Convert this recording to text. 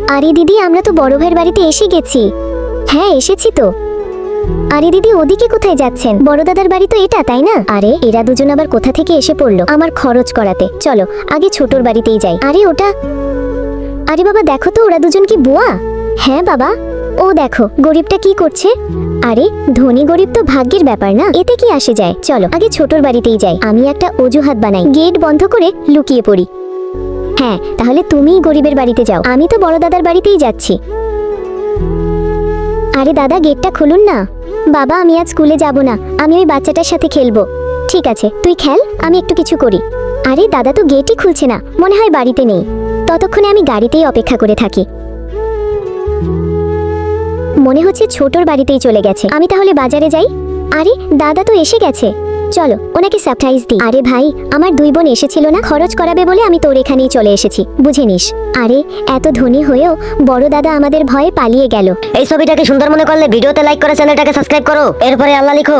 আরে দিদি, আমরা তো বড় ভাইয়ের বাড়িতে এসে গেছি। হ্যাঁ, এসেছি তো। আরে দিদি, ওদিকে কোথায় যাচ্ছেন? বড় দাদার বাড়ি তো এটা, তাই না? আরে এরা দুজন আবার কোথা থেকে এসে পড়লো আমার খরচ করাতে। চলো আগে ছোটর বাড়িতেই যাই। আরে ওটা, আরে বাবা দেখো তো, ওরা দুজন কি বুয়া? হ্যাঁ বাবা, ও দেখো গরিবটা কি করছে। আরে ধনী গরিব তো ভাগ্যের ব্যাপার না, এতে কি আসে যায়। চলো আগে ছোটর বাড়িতেই যাই। আমি একটা অজুহাত বানাই, গেট বন্ধ করে লুকিয়ে পড়ি। হ্যাঁ, তাহলে তুমিই গরিবের বাড়িতে যাও, আমি তো বড় দাদার বাড়িতেই যাচ্ছি। আরে দাদা, গেটটা খুলুন না। বাবা, আমি আজ স্কুলে যাব না, আমি ওই বাচ্চাটার সাথে খেলবো। ঠিক আছে, তুই খেল, আমি একটু কিছু করি। আরে দাদা তো গেটই খুলছে না, মনে হয় বাড়িতে নেই। ততক্ষণে আমি গাড়িতেই অপেক্ষা করে থাকি। মনে হচ্ছে ছোটর বাড়িতেই চলে গেছে। আমি তাহলে বাজারে যাই। আরে দাদা তো এসে গেছে, চলো ওনাকে সারপ্রাইজ দিই। আরে ভাই, আমার দুই বোন এসেছিল না, খরচ করাবে বলে আমি তোর এখানেই চলে এসেছি, বুঝে নিস। আরে এত ধনী হয়েও বড় দাদা আমাদের ভয়ে পালিয়ে গেল। এই ছবিটাকে সুন্দর মনে করলে ভিডিওতে লাইক করে চ্যানেলটাকে সাবস্ক্রাইব করো, এরপরে আল্লাহ লিখো।